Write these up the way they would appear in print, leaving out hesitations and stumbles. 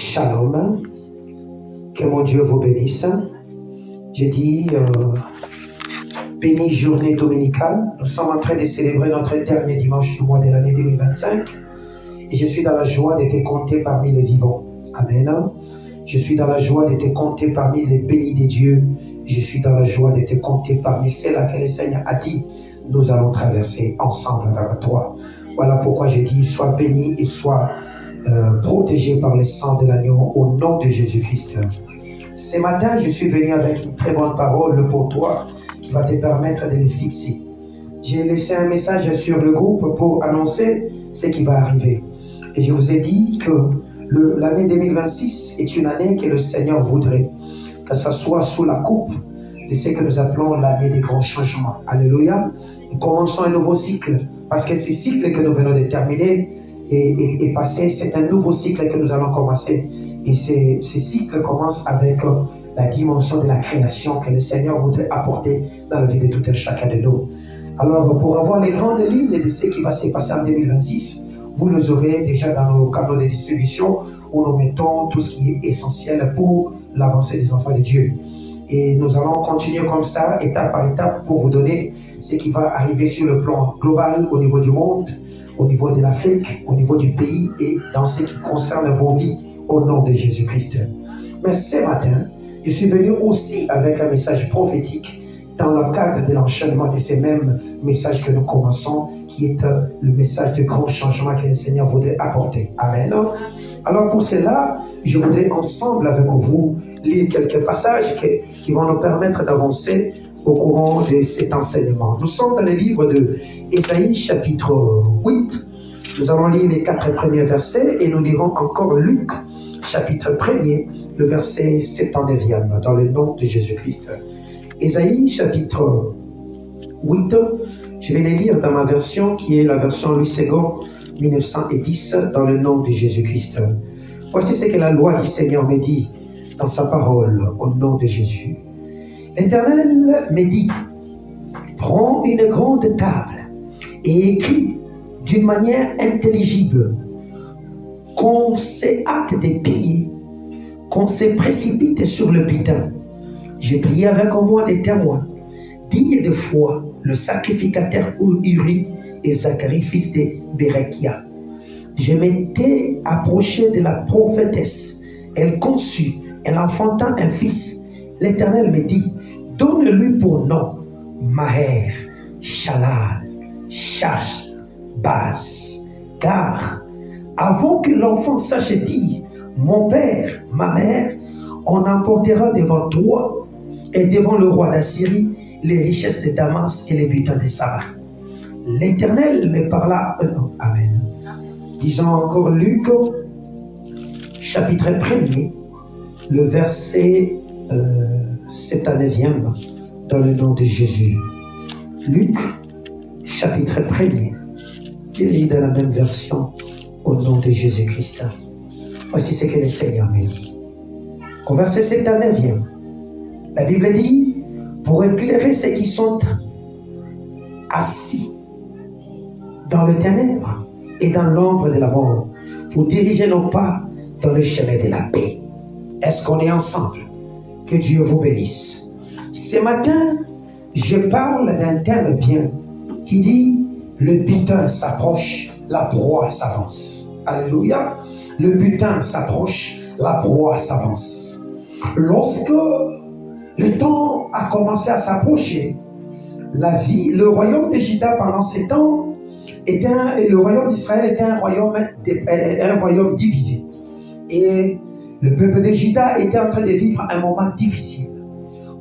Shalom, que mon Dieu vous bénisse. J'ai dit, bénie journée dominicale. Nous sommes en train de célébrer notre dernier dimanche du mois de l'année 2025. Et je suis dans la joie d'être compté parmi les vivants. Amen. Je suis dans la joie d'être compté parmi les bénis de Dieu. Je suis dans la joie d'être compté parmi celles à qui le Seigneur a dit, nous allons traverser ensemble avec toi. Voilà pourquoi j'ai dit, sois béni et sois protégé par le sang de l'agneau au nom de Jésus-Christ. Ce matin, je suis venu avec une très bonne parole pour toi qui va te permettre de les fixer. J'ai laissé un message sur le groupe pour annoncer ce qui va arriver. Et je vous ai dit que l'année 2026 est une année que le Seigneur voudrait que ce soit sous la coupe de ce que nous appelons l'année des grands changements. Alléluia. Nous commençons un nouveau cycle parce que ce cycle que nous venons de terminer est passé, c'est un nouveau cycle que nous allons commencer. Et ce cycle commence avec la dimension de la création que le Seigneur voudrait apporter dans la vie de tout un chacun de nous. Alors, pour avoir les grandes lignes de ce qui va se passer en 2026, vous les aurez déjà dans nos canaux de distribution où nous mettons tout ce qui est essentiel pour l'avancée des enfants de Dieu. Et nous allons continuer comme ça, étape par étape, pour vous donner ce qui va arriver sur le plan global au niveau du monde, au niveau de l'Afrique, au niveau du pays et dans ce qui concerne vos vies au nom de Jésus-Christ. Mais ce matin, je suis venu aussi avec un message prophétique dans le cadre de l'enchaînement de ces mêmes messages que nous commençons, qui est le message de grand changement que le Seigneur voudrait apporter. Amen. Alors pour cela, je voudrais ensemble avec vous lire quelques passages qui vont nous permettre d'avancer au courant de cet enseignement. Nous sommes dans le livre de Ésaïe chapitre 8. Nous allons lire les 4 premiers versets et nous lirons encore Luc chapitre 1er, le verset 79e, dans le nom de Jésus-Christ. Ésaïe chapitre 8, je vais les lire dans ma version qui est la version Louis II 1910, dans le nom de Jésus-Christ. Voici ce que la loi du Seigneur me dit dans sa parole au nom de Jésus. L'Éternel me dit, prends une grande table et écris d'une manière intelligible, qu'on se hâte de piller, qu'on se précipite sur le butin. J'ai prié avec moi des témoins, dignes de foi, le sacrificateur Uri et Zacharie, fils de Bérekia. Je m'étais approché de la prophétesse. Elle conçut, elle enfanta un fils. L'Éternel me dit, donne-lui pour nom Maher, Shalal, Shash, Baz, car avant que l'enfant sache dire, mon père, ma mère, on emportera devant toi et devant le roi d'Assyrie les richesses de Damas et les butins de Samarie. L'Éternel me parla. Amen. Disons encore Luc, chapitre 1er, le verset 79e, dans le nom de Jésus. Luc, chapitre 1er, je lis dans la même version, au nom de Jésus-Christ. Voici ce que le Seigneur me dit. Au verset 79e, la Bible dit, pour éclairer ceux qui sont assis dans le ténèbre et dans l'ombre de la mort, pour diriger nos pas dans le chemin de la paix. Est-ce qu'on est ensemble? Que Dieu vous bénisse. Ce matin, je parle d'un thème bien qui dit, le butin s'approche, la proie s'avance. Alléluia. Le butin s'approche, la proie s'avance. Lorsque le temps a commencé à s'approcher, le royaume de Juda pendant ces temps, le royaume d'Israël était un royaume divisé. Et le peuple de Juda était en train de vivre un moment difficile,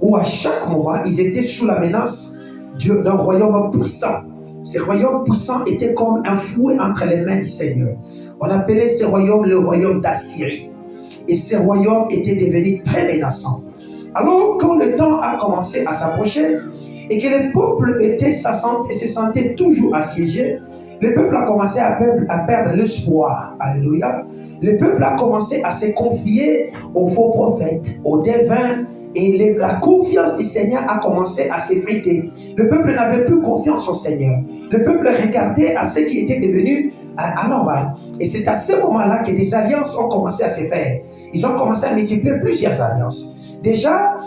où à chaque moment, ils étaient sous la menace d'un royaume puissant. Ce royaume puissant était comme un fouet entre les mains du Seigneur. On appelait ce royaume le royaume d'Assyrie. Et ce royaume était devenu très menaçant. Alors, quand le temps a commencé à s'approcher et que le peuple se sentait toujours assiégé, le peuple a commencé à perdre l'espoir. Alléluia. Le peuple a commencé à se confier aux faux prophètes, aux devins, et la confiance du Seigneur a commencé à s'effriter. Le peuple n'avait plus confiance au Seigneur. Le peuple regardait à ce qui était devenu anormal. Et c'est à ce moment-là que des alliances ont commencé à se faire. Ils ont commencé à multiplier plusieurs alliances. Déjà,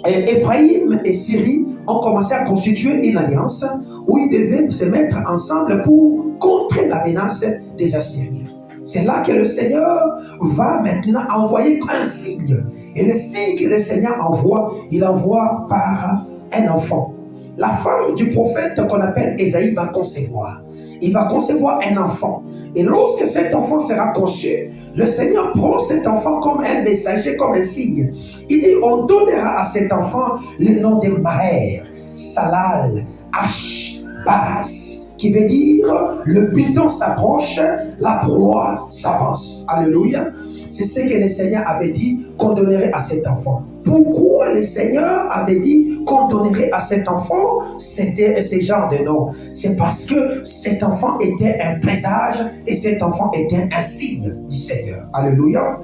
Éphraïm et Syrie ont commencé à constituer une alliance où ils devaient se mettre ensemble pour contrer la menace des Assyriens. C'est là que le Seigneur va maintenant envoyer un signe. Et le signe que le Seigneur envoie, il envoie par un enfant. La femme du prophète qu'on appelle Ésaïe va concevoir. Il va concevoir un enfant. Et lorsque cet enfant sera conçu, le Seigneur prend cet enfant comme un messager, comme un signe. Il dit, on donnera à cet enfant le nom de Maher, Salal, Baz, qui veut dire le butin s'approche, la proie s'avance. Alléluia. C'est ce que le Seigneur avait dit qu'on donnerait à cet enfant. Pourquoi le Seigneur avait dit qu'on donnerait à cet enfant ce genre de nom? C'est parce que cet enfant était un présage et cet enfant était un signe du Seigneur. Alléluia.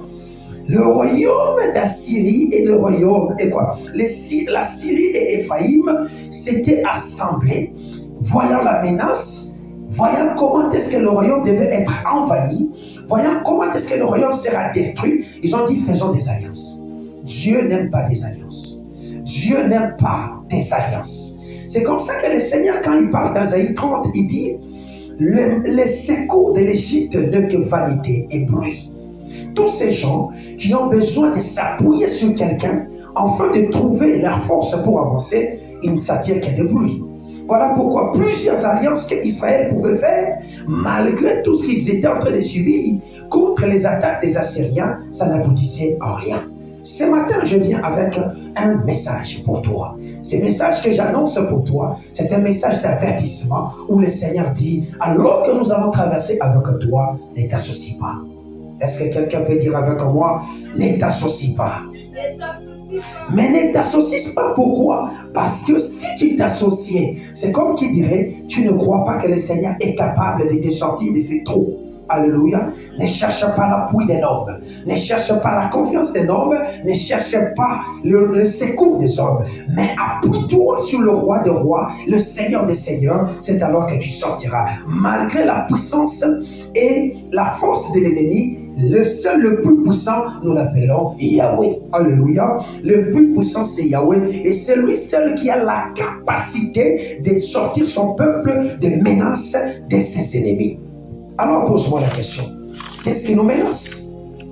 Le royaume d'Assyrie et le royaume, et quoi? La Syrie et Éphraïm s'étaient assemblés, voyant la menace, voyant comment est-ce que le royaume devait être envahi, voyant comment est-ce que le royaume sera détruit. Ils ont dit, faisons des alliances. Dieu n'aime pas des alliances. Dieu n'aime pas des alliances. C'est comme ça que le Seigneur, quand il parle dans Isaïe 30, il dit, les secours de l'Égypte n'est que vanité et bruit. Tous ces gens qui ont besoin de s'appuyer sur quelqu'un afin de trouver la force pour avancer, ils ne s'attirent que de bruit. Voilà pourquoi plusieurs alliances qu'Israël pouvait faire, malgré tout ce qu'ils étaient en train de subir contre les attaques des Assyriens, ça n'aboutissait en rien. Ce matin, je viens avec un message pour toi. Ce message que j'annonce pour toi, c'est un message d'avertissement où le Seigneur dit, alors que nous allons traverser avec toi, ne t'associe pas. Est-ce que quelqu'un peut dire avec moi, ne t'associe pas? Mais ne t'associes pas, pourquoi? Parce que si tu t'associes, c'est comme qui dirait, tu ne crois pas que le Seigneur est capable de te sortir de ces trous. Alléluia. Ne cherche pas l'appui des hommes. Ne cherche pas la confiance des hommes. Ne cherche pas le secours des hommes. Mais appuie-toi sur le roi des rois, le Seigneur des seigneurs. C'est alors que tu sortiras. Malgré la puissance et la force de l'ennemi, le plus puissant, nous l'appelons Yahweh. Alléluia. Le plus puissant, c'est Yahweh. Et c'est lui seul qui a la capacité de sortir son peuple des menaces de ses ennemis. Alors pose-moi la question. Qu'est-ce qui nous menace?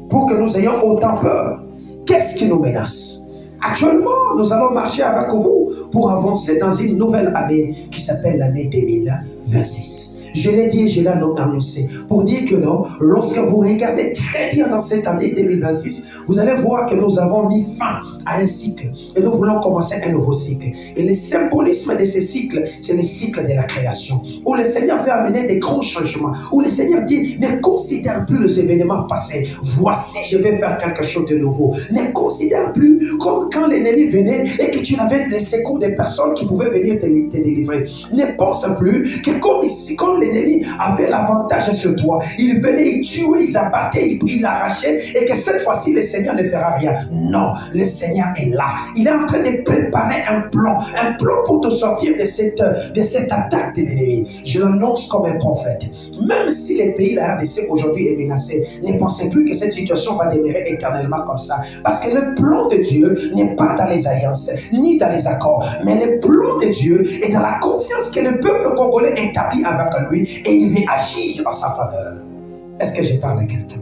Pour que nous ayons autant peur. Qu'est-ce qui nous menace? Actuellement, nous allons marcher avec vous pour avancer dans une nouvelle année qui s'appelle l'année 2026. Je l'ai dit et je l'ai annoncé pour dire que non, lorsque vous regardez très bien dans cette année 2026, vous allez voir que nous avons mis fin à un cycle et nous voulons commencer un nouveau cycle. Et le symbolisme de ce cycle, c'est le cycle de la création, où le Seigneur veut amener des grands changements, où le Seigneur dit, ne considère plus les événements passés. Voici, je vais faire quelque chose de nouveau. Ne considère plus comme quand l'ennemi venait et que tu n'avais les secours des personnes qui pouvaient venir te délivrer. Ne pense plus que comme ici, comme l'ennemi avait l'avantage sur toi, il venait, il tuait, il abattait, il arrachait, et que cette fois-ci, le Seigneur ne fera rien. Non, le Seigneur est là. Il est en train de préparer un plan pour te sortir de cette attaque de l'ennemi. Je l'annonce comme un prophète. Même si le pays, la RDC, aujourd'hui est menacé, ne pensez plus que cette situation va demeurer éternellement comme ça. Parce que le plan de Dieu n'est pas dans les alliances, ni dans les accords, mais le plan de Dieu est dans la confiance que le peuple congolais établit avec lui et il veut agir en sa faveur. Est-ce que je parle à quelqu'un?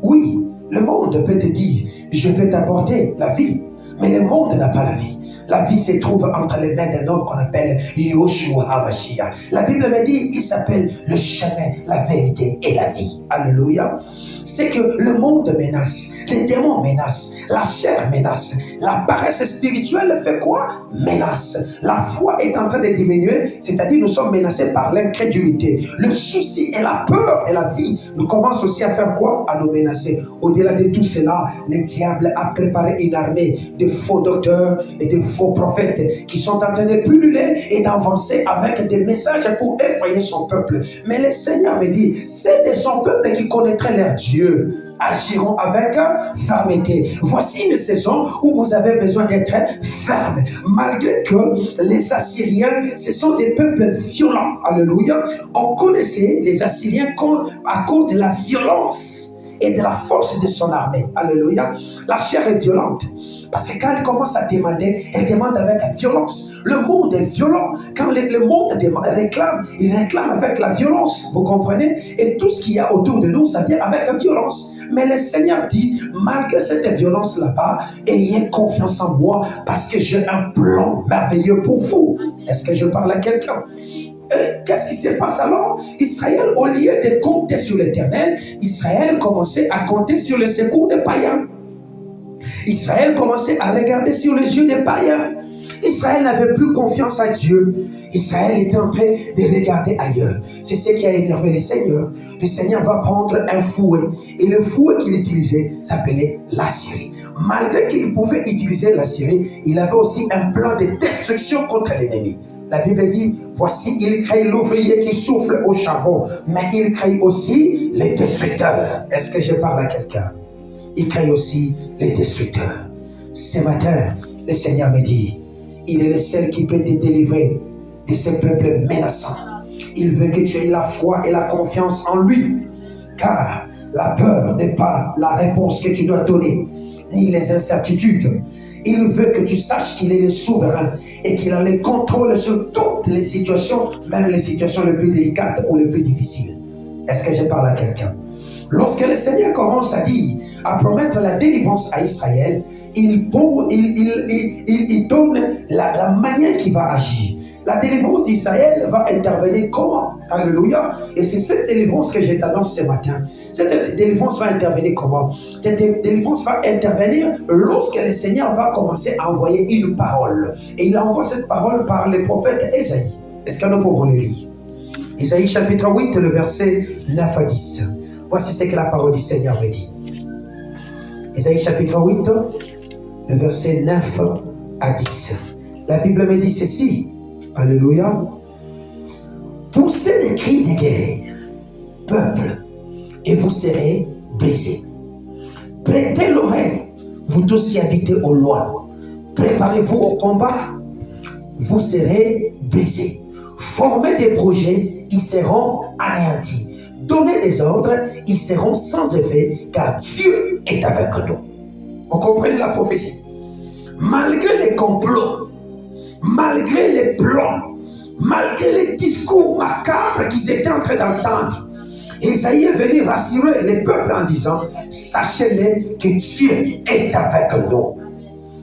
Oui, le monde peut te dire, je peux t'apporter la vie, mais le monde n'a pas la vie. La vie se trouve entre les mains d'un homme qu'on appelle Yoshua HaMashiach. La Bible me dit, il s'appelle le chemin, la vérité et la vie. Alléluia. C'est que le monde menace, les démons menacent, la chair menace, la paresse spirituelle fait quoi? Menace. La foi est en train de diminuer, c'est-à-dire nous sommes menacés par l'incrédulité. Le souci et la peur et la vie nous commencent aussi à faire quoi? À nous menacer. Au-delà de tout cela, le diable a préparé une armée de faux docteurs et de faux prophètes qui sont en train de pulluler et d'avancer avec des messages pour effrayer son peuple. Mais le Seigneur me dit, c'est de son peuple qui connaîtrait leur Dieu. agiront avec fermeté. Voici une saison où vous avez besoin d'être ferme. Malgré que les Assyriens, ce sont des peuples violents. Alléluia. On connaissait les Assyriens à cause de la violence et de la force de son armée. Alléluia. La chair est violente. Parce que quand elle commence à demander, elle demande avec violence. Le monde est violent. Quand le monde réclame, il réclame avec la violence. Vous comprenez? Et tout ce qu'il y a autour de nous, ça vient avec la violence. Mais le Seigneur dit, malgré cette violence là-bas, ayez confiance en moi parce que j'ai un plan merveilleux pour vous. Est-ce que je parle à quelqu'un? Qu'est-ce qui se passe alors? Israël, au lieu de compter sur l'Éternel, Israël commençait à compter sur le secours des païens. Israël commençait à regarder sur les yeux des païens. Israël n'avait plus confiance à Dieu. Israël était en train de regarder ailleurs. C'est ce qui a énervé le Seigneur. Le Seigneur va prendre un fouet. Et le fouet qu'il utilisait s'appelait l'Assyrie. Malgré qu'il pouvait utiliser l'Assyrie, il avait aussi un plan de destruction contre l'ennemi. La Bible dit, voici, il crée l'ouvrier qui souffle au charbon, mais il crée aussi les destructeurs. Est-ce que je parle à quelqu'un? Il crée aussi les destructeurs. Ce matin, le Seigneur me dit, il est le seul qui peut te délivrer de ces peuples menaçants. Il veut que tu aies la foi et la confiance en lui, car la peur n'est pas la réponse que tu dois donner, ni les incertitudes. Il veut que tu saches qu'il est le souverain et qu'il a le contrôle sur toutes les situations, même les situations les plus délicates ou les plus difficiles. Est-ce que je parle à quelqu'un? Lorsque le Seigneur commence à dire, à promettre la délivrance à Israël, il donne la manière qu'il va agir. La délivrance d'Israël va intervenir comment? Alléluia. Et c'est cette délivrance que je t'annonce ce matin. Cette délivrance va intervenir comment? Cette délivrance va intervenir lorsque le Seigneur va commencer à envoyer une parole. Et il envoie cette parole par le prophète Ésaïe. Est-ce que nous pouvons le lire? Ésaïe chapitre 8, le verset 9 à 10. Voici ce que la parole du Seigneur me dit. Ésaïe chapitre 8, le verset 9 à 10. La Bible me dit ceci. Alléluia. Poussez des cris de guerre, peuple, et vous serez brisés. Prêtez l'oreille, vous tous qui habitez au loin. Préparez-vous au combat, vous serez brisés. Formez des projets, ils seront anéantis. Donnez des ordres, ils seront sans effet, car Dieu est avec nous. Vous comprenez la prophétie? Malgré les complots, malgré les plans, malgré les discours macabres qu'ils étaient en train d'entendre, Ésaïe est venu rassurer les peuples en disant, sachez-le que Dieu est avec nous.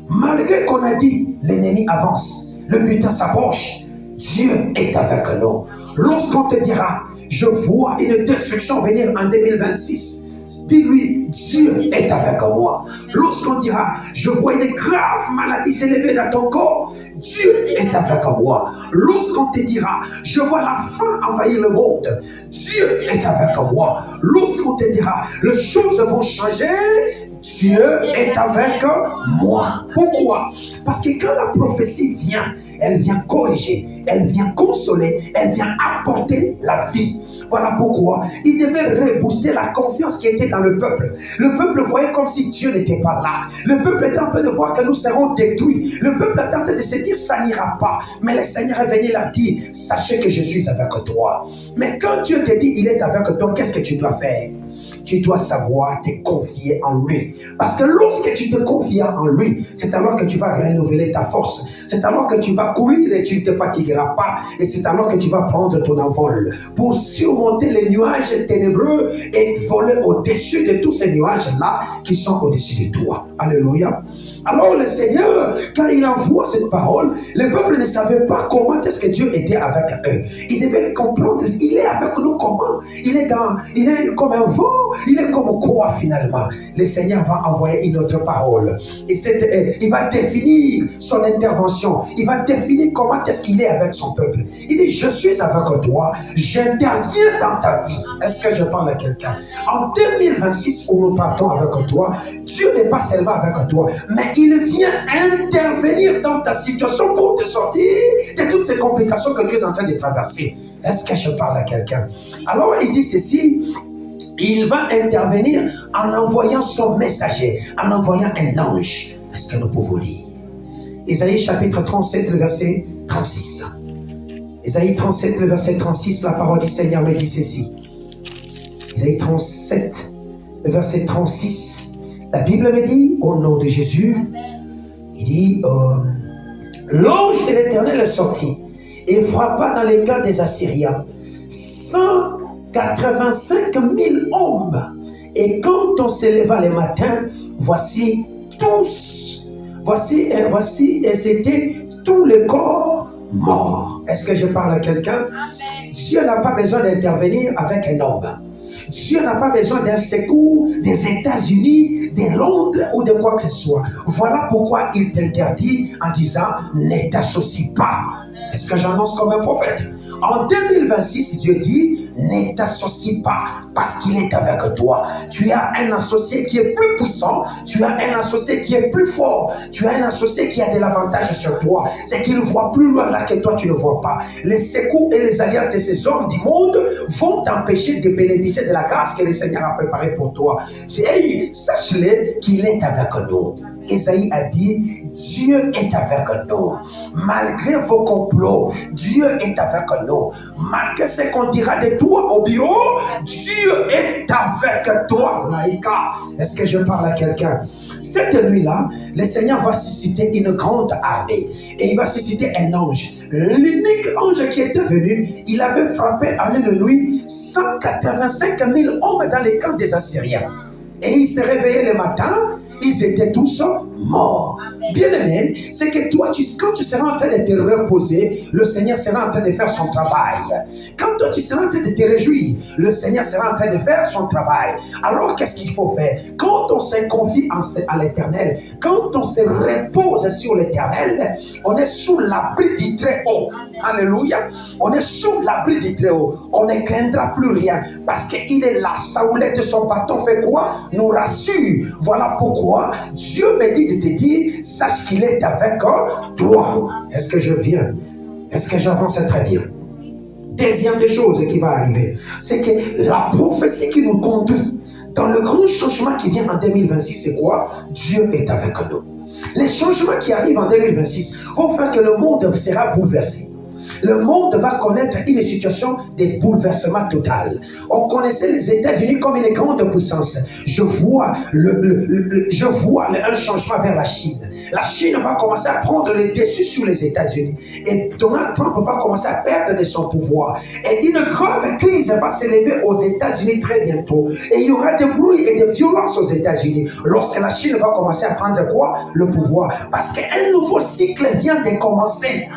Malgré qu'on a dit, l'ennemi avance, le butin s'approche, Dieu est avec nous. Lorsqu'on te dira, je vois une destruction venir en 2026, dis-lui, Dieu est avec moi. Lorsqu'on dira, je vois une grave maladie s'élever dans ton corps, Dieu est avec moi. Lorsqu'on te dira, je vois la faim envahir le monde, Dieu est avec moi. Lorsqu'on te dira, les choses vont changer, Dieu est avec moi. Pourquoi? Parce que quand la prophétie vient, elle vient corriger, elle vient consoler, elle vient apporter la vie. Voilà pourquoi il devait rebooster la confiance qui était dans le peuple. Le peuple voyait comme si Dieu n'était pas là. Le peuple était en train de voir que nous serons détruits. Le peuple était en train de se dire, ça n'ira pas. Mais le Seigneur est venu leur dire, sachez que je suis avec toi. Mais quand Dieu te dit, il est avec toi, qu'est-ce que tu dois faire? Tu dois savoir te confier en lui. Parce que lorsque tu te confies en lui, c'est alors que tu vas renouveler ta force. C'est alors que tu vas courir et tu ne te fatigueras pas. Et c'est alors que tu vas prendre ton envol pour surmonter les nuages ténébreux et voler au-dessus de tous ces nuages-là qui sont au-dessus de toi. Alléluia. Alors le Seigneur, quand il envoie cette parole, le peuple ne savait pas comment est-ce que Dieu était avec eux. Il devait comprendre, il est avec nous comment? Il est comme un vent, il est comme quoi finalement? Le Seigneur va envoyer une autre parole. Et il va définir son intervention. Il va définir comment est-ce qu'il est avec son peuple. Il dit, je suis avec toi, j'interviens dans ta vie. Est-ce que je parle à quelqu'un? En 2026, où nous partons avec toi, Dieu n'est pas seulement avec toi, mais il vient intervenir dans ta situation pour te sortir de toutes ces complications que tu es en train de traverser. Est-ce que je parle à quelqu'un? Alors il dit ceci, il va intervenir en envoyant son messager, en envoyant un ange. Est-ce que nous pouvons lire? Isaïe chapitre 37, le verset 36. Isaïe 37, le verset 36, la parole du Seigneur me dit ceci. Isaïe 37, le verset 36. La Bible me dit, au nom de Jésus, il dit, l'ange de l'Éternel est sorti et frappa dans les camps des Assyriens 185 000 hommes. Et quand on se leva le matin, voici c'était tous les corps morts. Est-ce que je parle à quelqu'un? Dieu n'a pas besoin d'intervenir avec un homme. Dieu n'a pas besoin d'un secours des États-Unis, de Londres ou de quoi que ce soit. Voilà pourquoi il t'interdit en disant ne t'associe pas. Est-ce que j'annonce comme un prophète? En 2026, Dieu dit ne t'associe pas parce qu'il est avec toi. Tu as un associé qui est plus puissant, tu as un associé qui est plus fort, tu as un associé qui a de l'avantage sur toi. C'est qu'il voit plus loin là que toi tu ne vois pas. Les secours et les alliances de ces hommes du monde vont t'empêcher de bénéficier de la grâce que le Seigneur a préparée pour toi. Hey, sache-le qu'il est avec nous. Esaïe a dit, Dieu est avec nous. Malgré vos complots, Dieu est avec nous. Malgré ce qu'on dira de toi au bureau, Dieu est avec toi. Laïka, est-ce que je parle à quelqu'un? Cette nuit-là, le Seigneur va susciter une grande armée. Et il va susciter un ange. L'unique ange qui était venu, il avait frappé en une nuit 185 000 hommes dans les camps des Assyriens. Et il s'est réveillé le matin, ils étaient tous morts. Bien-aimé, c'est que toi, quand tu seras en train de te reposer, le Seigneur sera en train de faire son travail. Quand toi, tu seras en train de te réjouir, le Seigneur sera en train de faire son travail. Alors, qu'est-ce qu'il faut faire? Quand on se confie à l'Éternel, quand on se repose sur l'Éternel, on est sous l'abri du Très-Haut. Alléluia. On est sous l'abri du Très-Haut. On ne craindra plus rien parce qu'il est là. Sa houlette de son bâton fait quoi? Nous rassure. Voilà pourquoi Dieu me dit de te dire, sache qu'il est avec toi. Est-ce que je viens? Est-ce que j'avance très bien? Deuxième des choses qui va arriver, c'est que la prophétie qui nous conduit dans le grand changement qui vient en 2026, c'est quoi? Dieu est avec nous. Les changements qui arrivent en 2026 vont faire que le monde sera bouleversé. Le monde va connaître une situation de bouleversement total. On connaissait les États-Unis comme une grande puissance. Je vois un changement vers la Chine. La Chine va commencer à prendre le dessus sur les États-Unis. Et Donald Trump va commencer à perdre de son pouvoir. Et une grave crise va s'élever aux États-Unis très bientôt. Et il y aura des bruits et des violences aux États-Unis. Lorsque la Chine va commencer à prendre quoi? Le pouvoir. Parce qu'un nouveau cycle vient de commencer.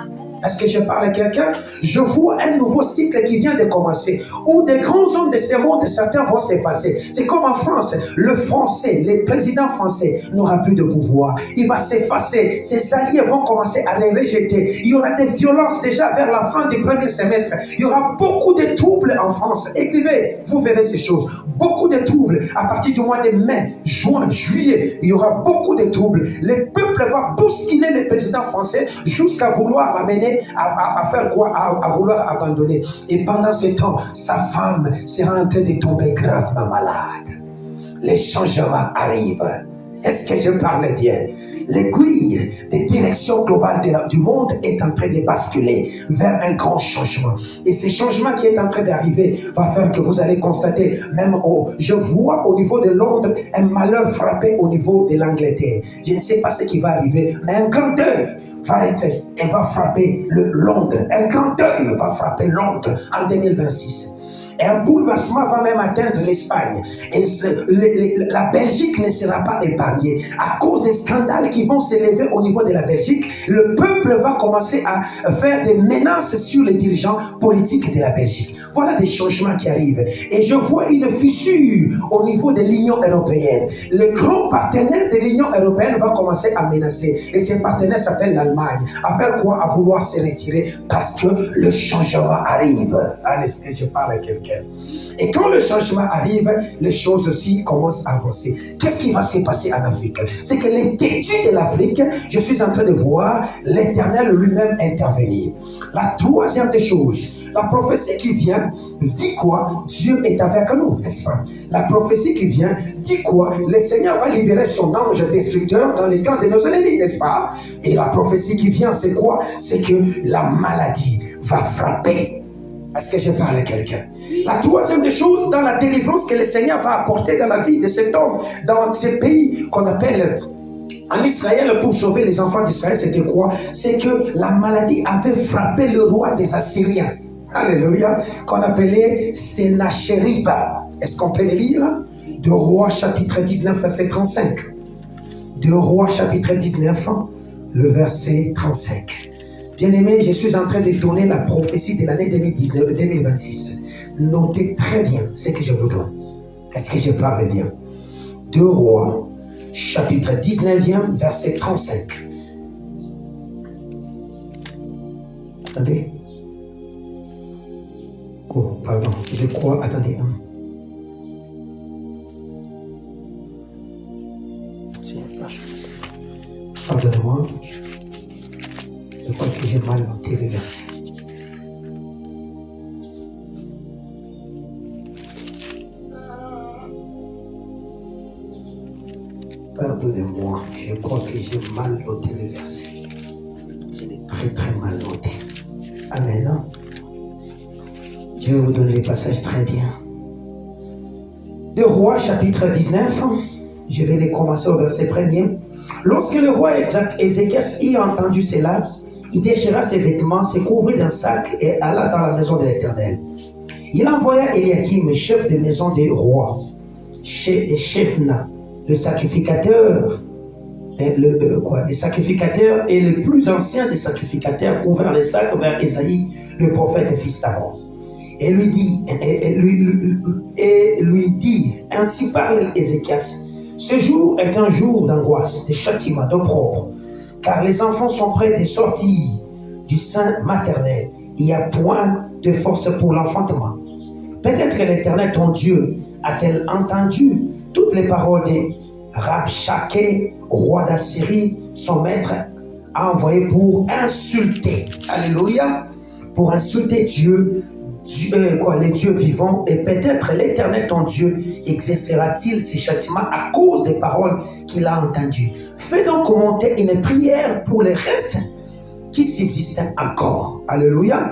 Est-ce que je parle à quelqu'un? Je vois un nouveau cycle qui vient de commencer, où des grands hommes de ce monde, certains vont s'effacer. C'est comme en France, le français, les présidents français n'aura plus de pouvoir. Il va s'effacer. Ses alliés vont commencer à les rejeter. Il y aura des violences déjà vers la fin du premier semestre. Il y aura beaucoup de troubles en France. Écrivez, vous verrez ces choses. Beaucoup de troubles. À partir du mois de mai, juin, juillet, il y aura beaucoup de troubles. Le peuple va bousculer le président français jusqu'à vouloir l'amener à faire quoi? À vouloir abandonner. Et pendant ce temps, sa femme sera en train de tomber gravement malade. Les changements arrivent. Est-ce que je parle bien? L'aiguille de direction globale du monde est en train de basculer vers un grand changement. Et ce changement qui est en train d'arriver va faire que vous allez constater, je vois au niveau de Londres un malheur frapper au niveau de l'Angleterre. Je ne sais pas ce qui va arriver, mais un grand deuil va frapper Londres. Un grand deuil va frapper Londres en 2026. Et un bouleversement va même atteindre l'Espagne. Et la Belgique ne sera pas épargnée. À cause des scandales qui vont s'élever au niveau de la Belgique, le peuple va commencer à faire des menaces sur les dirigeants politiques de la Belgique. Voilà des changements qui arrivent. Et je vois une fissure au niveau de l'Union européenne. Le grand partenaire de l'Union européenne va commencer à menacer. Et ce partenaire s'appelle l'Allemagne. À faire quoi? À vouloir se retirer parce que le changement arrive. Allez, est-ce que je parle à quelqu'un? Et quand le changement arrive, les choses aussi commencent à avancer. Qu'est-ce qui va se passer en Afrique? C'est que les têtus de l'Afrique, je suis en train de voir l'Éternel lui-même intervenir. La troisième des choses, La prophétie qui vient dit quoi? Dieu est avec nous, n'est-ce pas? La prophétie qui vient dit quoi? Le Seigneur va libérer son ange destructeur dans les camps de nos ennemis, n'est-ce pas? Et la prophétie qui vient, c'est quoi? C'est que la maladie va frapper. Est-ce que je parle à quelqu'un? La troisième des choses, dans la délivrance que le Seigneur va apporter dans la vie de cet homme, dans ce pays qu'on appelle en Israël, pour sauver les enfants d'Israël, c'était quoi? C'est que la maladie avait frappé le roi des Assyriens. Alléluia. Qu'on appelait Senachérib. Est-ce qu'on peut le lire? 2 Rois chapitre 19, verset 35. 2 Rois chapitre 19, le verset 35. Bien-aimés, je suis en train de donner la prophétie de l'année 2019-2026. Notez très bien ce que je vous donne. Est-ce que je parle bien? 2 Rois, chapitre 19e, verset 35. Attendez. Oh, pardon, je crois, attendez. Pardonnez-moi. Je crois que j'ai mal noté le verset. Pardonnez-moi, je crois que j'ai mal noté le verset. Je l'ai très mal noté. Amen. Je vais vous donner les passages très bien. 2 Rois, chapitre 19. Je vais les commencer au verset 1er. Lorsque le roi Ézéchias eut entendu cela, il déchira ses vêtements, se couvrit d'un sac et alla dans la maison de l'Éternel. Il envoya Eliakim, chef de maison des rois, chez Shebna, le sacrificateur, le sacrificateur et le plus ancien des sacrificateurs, ouvert les sacs vers Ésaïe, le prophète fils d'Amon. Et lui dit, ainsi parle Ézéchias, ce jour est un jour d'angoisse, de châtiment, d'opprobre, car les enfants sont près de sortir du sein maternel. Il n'y a point de force pour l'enfantement. Peut-être que l'Éternel, ton Dieu, a-t-elle entendu toutes les paroles de Rabshakeh, roi d'Assyrie, son maître, a envoyé pour insulter, alléluia, pour insulter Dieu, les dieux vivants, et peut-être l'Éternel ton Dieu exercera-t-il ses châtiments à cause des paroles qu'il a entendues. Fais donc monter une prière pour les restes qui subsistent encore. Alléluia.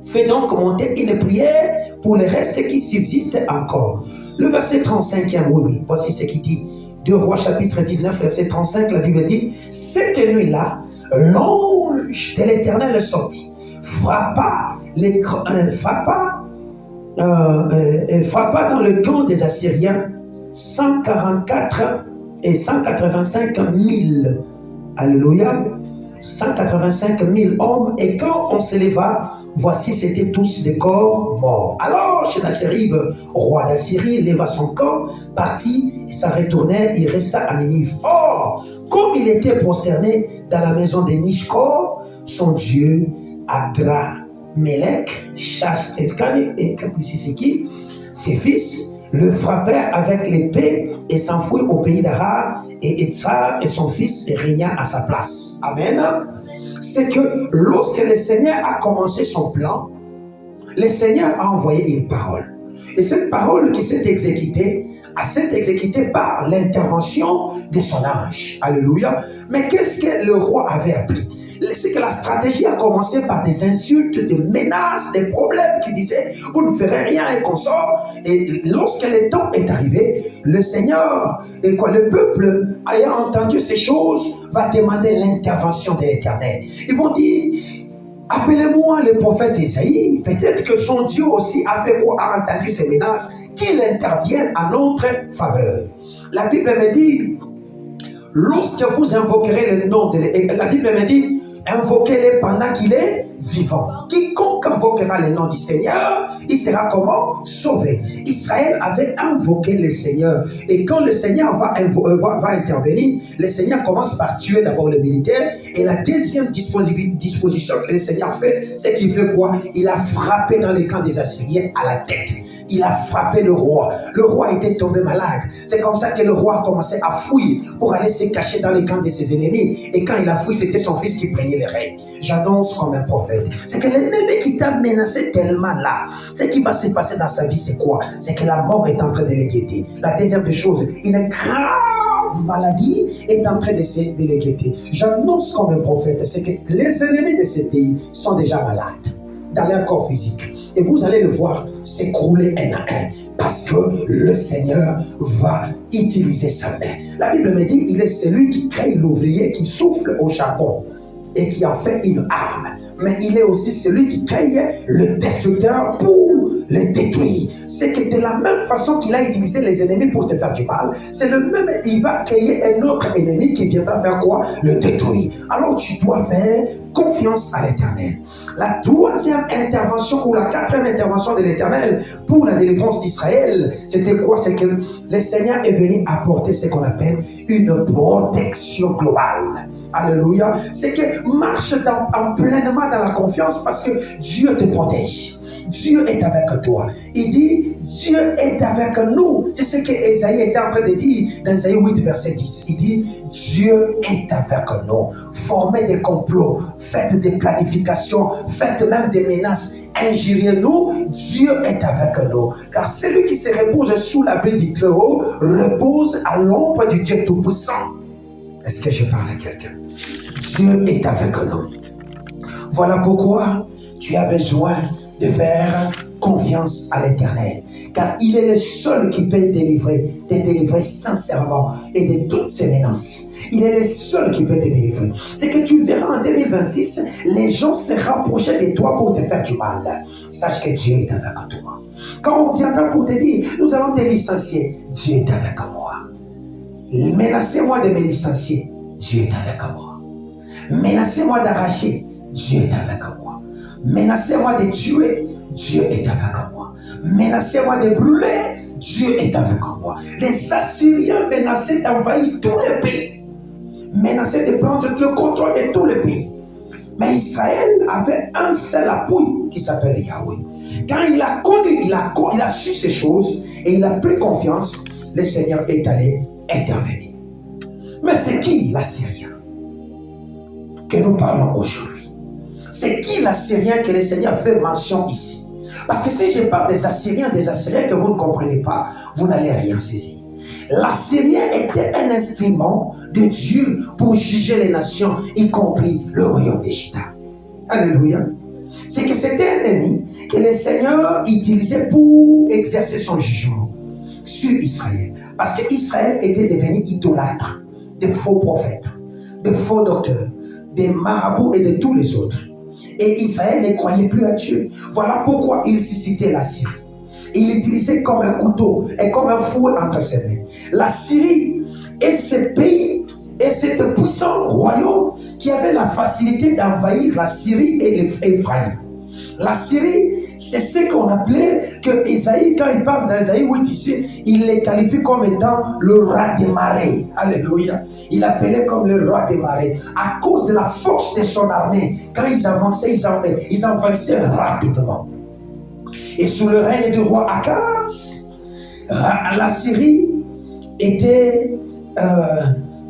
Fais donc monter une prière pour les restes qui subsistent encore. Le verset 35e, oui, voici ce qu'il dit. 2 Rois chapitre 19, verset 35, la Bible dit, cette nuit-là, l'ange de l'Éternel sortit, frappa dans le camp des Assyriens 144 et 185 000. Alléluia. 185 000 hommes. Et quand on se leva, voici, c'étaient tous des corps morts. Alors, Senachérib, roi d'Assyrie, leva son camp, partit et s'en retournait, il resta à Ninive. Or, comme il était prosterné dans la maison de Nishkor, son dieu, Adramélec, Shashtekani et Kapusiseki, ses fils, le frappèrent avec l'épée et s'enfuirent au pays d'Arar, et Etzar et son fils régna à sa place. Amen. C'est que lorsque le Seigneur a commencé son plan, le Seigneur a envoyé une parole. Et cette parole qui s'est exécutée, a été exécutée par l'intervention de son ange. Alléluia. Mais qu'est-ce que le roi avait appris? C'est que la stratégie a commencé par des insultes, des menaces, des problèmes qui disaient « vous ne ferez rien » et qu'on sort. Et lorsque le temps est arrivé, le Seigneur, le peuple ayant entendu ces choses, va demander l'intervention de l'Éternel. Ils vont dire « appelez-moi le prophète Isaïe, peut-être que son Dieu aussi a entendu ces menaces, qu'il intervienne en notre faveur. » La Bible me dit, lorsque vous invoquerez le nom de l'Éternel, la Bible me dit, invoquez-le pendant qu'il est vivant. Quiconque invoquera le nom du Seigneur, il sera comment? Sauvé. Israël avait invoqué le Seigneur. Et quand le Seigneur va intervenir, le Seigneur commence par tuer d'abord les militaires. Et la deuxième disposition que le Seigneur fait, c'est qu'il fait quoi? Il a frappé dans les camps des Assyriens à la tête. il a frappé le roi. Le roi était tombé malade. C'est comme ça que le roi a commencé à fuir pour aller se cacher dans les camps de ses ennemis. Et quand il a fui, c'était son fils qui prenait le règne. J'annonce comme un prophète. C'est que l'ennemi qui t'a menacé tellement là, ce qui va se passer dans sa vie, c'est quoi? C'est que la mort est en train de les guetter. La deuxième des choses, une grave maladie est en train de les guetter. J'annonce comme un prophète, c'est que les ennemis de ce pays sont déjà malades dans leur corps physique. Et vous allez le voir s'écrouler un à un, parce que le Seigneur va utiliser sa main. La Bible me dit, il est celui qui crée l'ouvrier qui souffle au charbon et qui en fait une arme. Mais il est aussi celui qui crée le destructeur pour les détruire. C'est que de la même façon qu'il a utilisé les ennemis pour te faire du mal, c'est le même, il va créer un autre ennemi qui viendra faire quoi? Le détruire. Alors tu dois faire confiance à l'Éternel. La troisième intervention ou la quatrième intervention de l'Éternel pour la délivrance d'Israël, c'était quoi? C'est que le Seigneur est venu apporter ce qu'on appelle une protection globale. Alléluia. C'est que marche pleinement dans la confiance parce que Dieu te protège. Dieu est avec toi. Il dit, Dieu est avec nous. C'est ce que Ésaïe était en train de dire dans Ésaïe 8, verset 10. Il dit, Dieu est avec nous. Formez des complots, faites des planifications, faites même des menaces. Injuriez-nous, Dieu est avec nous. Car celui qui se repose sous l'abri du Très-Haut repose à l'ombre du Dieu Tout-Puissant. Est-ce que je parle à quelqu'un? Dieu est avec nous. Voilà pourquoi tu as besoin de faire confiance à l'Éternel. Car il est le seul qui peut te délivrer sincèrement et de toutes ces menaces. Il est le seul qui peut te délivrer. C'est que tu verras en 2026, les gens se rapprocher de toi pour te faire du mal. Sache que Dieu est avec toi. Quand on viendra pour te dire, nous allons te licencier, Dieu est avec moi. Menacez-moi de me licencier, Dieu est avec moi. Menacez-moi d'arracher, Dieu est avec moi. Menacez-moi de tuer, Dieu est avec moi. Menacez-moi de brûler, Dieu est avec moi. Les Assyriens menaçaient d'envahir tout le pays. Menaçaient de prendre le contrôle de tout le pays. Mais Israël avait un seul appui qui s'appelle Yahweh. Quand il a connu, il a su ces choses et il a pris confiance, le Seigneur est allé intervenir. Mais c'est qui l'Assyrien que nous parlons aujourd'hui? C'est qui l'Assyrien que le Seigneur fait mention ici? Parce que si je parle des Assyriens que vous ne comprenez pas, vous n'allez rien saisir. L'Assyrien était un instrument de Dieu pour juger les nations, y compris le royaume d'Égypte. Alléluia. C'est que c'était un ennemi que le Seigneur utilisait pour exercer son jugement sur Israël. Parce qu'Israël était devenu idolâtre, de faux prophètes, de faux docteurs, des marabouts et de tous les autres. Et Israël ne croyait plus à Dieu. Voilà pourquoi il suscitait la Syrie. Il l'utilisait comme un couteau et comme un fouet entre ses mains. La Syrie est ce pays et cet puissant royaume qui avait la facilité d'envahir la Syrie et l'Éphraïm. La Syrie, c'est ce qu'on appelait que Isaïe, quand il parle d'Isaïe 8 ici, il les qualifie comme étant le roi des marais. Alléluia. Il l'appelait comme le roi des marais. À cause de la force de son armée, quand ils avançaient, ils envahissaient rapidement. Et sous le règne du roi Akaz, la Syrie était...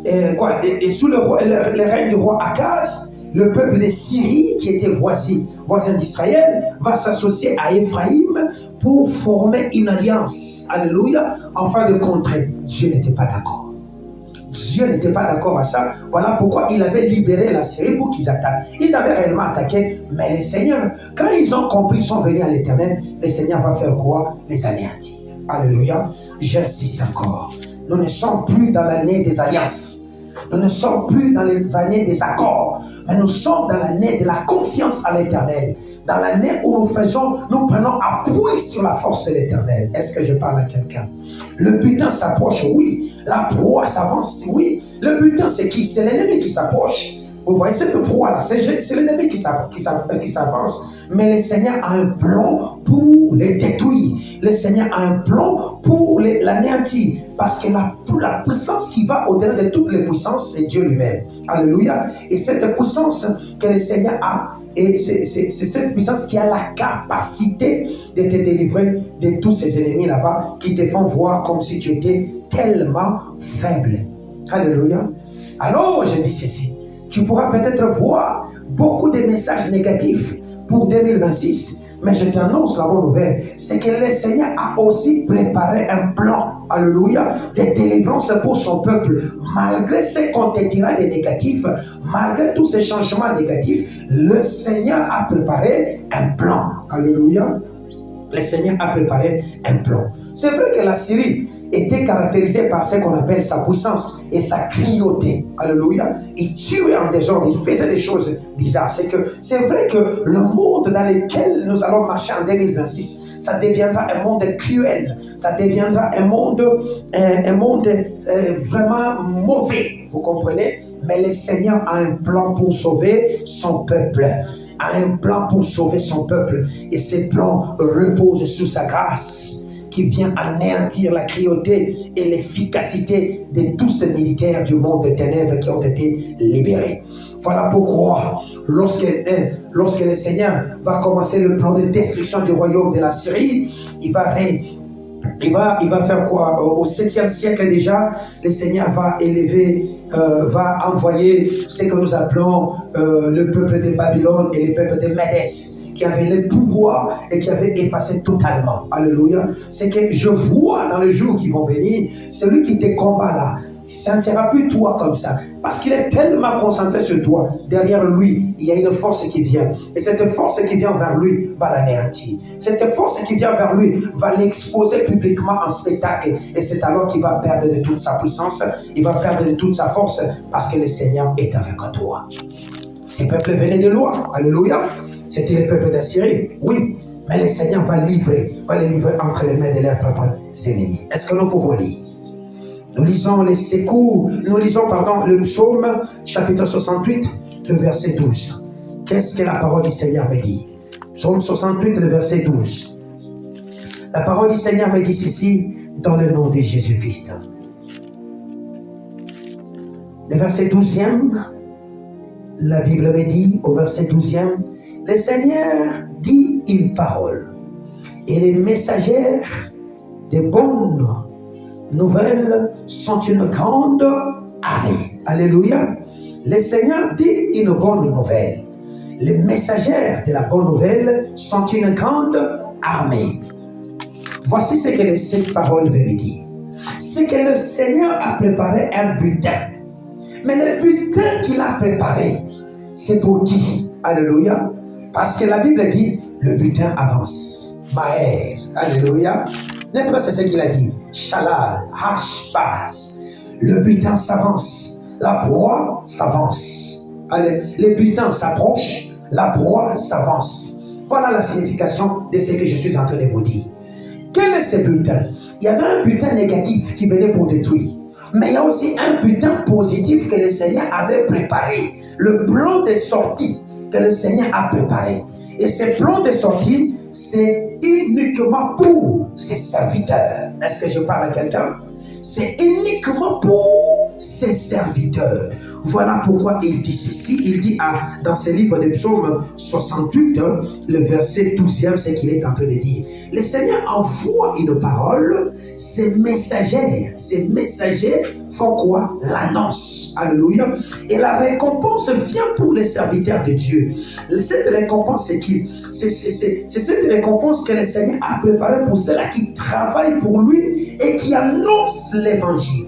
et sous le règne du roi Akaz, le peuple de Syrie, qui était voisin d'Israël, va s'associer à Éphraïm pour former une alliance. Alléluia. Afin de contrer. Dieu n'était pas d'accord. Dieu n'était pas d'accord à ça. Voilà pourquoi il avait libéré la Syrie pour qu'ils attaquent. Ils avaient réellement attaqué, mais les seigneurs, quand ils ont compris, ils sont venus à l'Éternel, le Seigneur va faire quoi? Les anéantir. Alléluia. J'insiste encore. Nous ne sommes plus dans l'année des alliances. Nous ne sommes plus dans les années des accords, mais nous sommes dans l'année de la confiance à l'Éternel. Dans l'année où nous prenons appui sur la force de l'Éternel. Est-ce que je parle à quelqu'un? Le butin s'approche, oui. La proie s'avance, oui. Le butin, c'est qui? C'est l'ennemi qui s'approche. Vous voyez cette proie-là, c'est l'ennemi qui s'avance. Mais le Seigneur a un plan pour les détruire. Le Seigneur a un plan pour l'anéantir. Parce que la puissance qui va au-delà de toutes les puissances, c'est Dieu lui-même. Alléluia. Et cette puissance que le Seigneur a, Et c'est cette puissance qui a la capacité de te délivrer de tous ces ennemis là-bas qui te font voir comme si tu étais tellement faible. Alléluia. Alors, je dis ceci. Tu pourras peut-être voir beaucoup de messages négatifs pour 2026. Mais je t'annonce la bonne nouvelle, c'est que le Seigneur a aussi préparé un plan, alléluia, de délivrance pour son peuple. Malgré ce qu'on te dira des négatifs, malgré tous ces changements négatifs, le Seigneur a préparé un plan, alléluia. Le Seigneur a préparé un plan. C'est vrai que la Syrie était caractérisée par ce qu'on appelle sa puissance et sa cruauté. Alléluia. Il tuait en désordre, il faisait des choses bizarres. C'est vrai que le monde dans lequel nous allons marcher en 2026, ça deviendra un monde cruel. Ça deviendra un monde vraiment mauvais. Vous comprenez? Mais le Seigneur a un plan pour sauver son peuple. A un plan pour sauver son peuple. Et ce plan repose sur sa grâce, qui vient anéantir la cruauté et l'efficacité de tous ces militaires du monde des ténèbres qui ont été libérés. Voilà pourquoi, lorsque le Seigneur va commencer le plan de destruction du royaume de la Syrie, il va faire quoi? Au 7e siècle déjà, le Seigneur va va envoyer ce que nous appelons le peuple de Babylone et le peuple de Médès, qui avait le pouvoir et qui avait effacé totalement. Alléluia. C'est que je vois dans les jours qui vont venir, celui qui te combat là, ça ne sera plus toi comme ça. Parce qu'il est tellement concentré sur toi. Derrière lui, il y a une force qui vient. Et cette force qui vient vers lui va l'anéantir. Cette force qui vient vers lui va l'exposer publiquement en spectacle. Et c'est alors qu'il va perdre de toute sa puissance. Il va perdre de toute sa force parce que le Seigneur est avec toi. Ces peuples venaient de loin. Alléluia. C'était le peuple d'Assyrie, oui, mais le Seigneur va les livrer entre les mains de leurs propres ennemis. Est-ce que nous pouvons lire? Nous lisons le psaume chapitre 68, le verset 12. Qu'est-ce que la parole du Seigneur me dit? Psaume 68, le verset 12. La parole du Seigneur me dit ceci, dans le nom de Jésus-Christ. Le verset 12e, la Bible me dit, au verset 12e, le Seigneur dit une parole, et les messagères des bonnes nouvelles sont une grande armée. Alléluia. Le Seigneur dit une bonne nouvelle. Les messagères de la bonne nouvelle sont une grande armée. Voici ce que cette parole veut me dire. C'est que le Seigneur a préparé un butin. Mais le butin qu'il a préparé, c'est pour qui? Alléluia. Parce que la Bible dit, le butin avance. Maher. Alléluia. N'est-ce pas, c'est ce qu'il a dit? Shalal, Hashbaz. Le butin s'avance. La proie s'avance. Le butin s'approche. La proie s'avance. Voilà la signification de ce que je suis en train de vous dire. Quel est ce butin? Il y avait un butin négatif qui venait pour détruire. Mais il y a aussi un butin positif que le Seigneur avait préparé. Le plan de sortie que le Seigneur a préparé. Et ce plan de sortie, c'est uniquement pour ses serviteurs. Est-ce que je parle à quelqu'un? C'est uniquement pour ses serviteurs. Voilà pourquoi il dit ceci. Il dit dans ce livre de psaume 68, le verset 12e, c'est qu'il est en train de dire. Le Seigneur envoie une parole, ses messagers font quoi? L'annonce. Alléluia. Et la récompense vient pour les serviteurs de Dieu. Cette récompense, c'est qui? C'est cette récompense que le Seigneur a préparée pour ceux-là qui travaillent pour lui et qui annoncent l'évangile.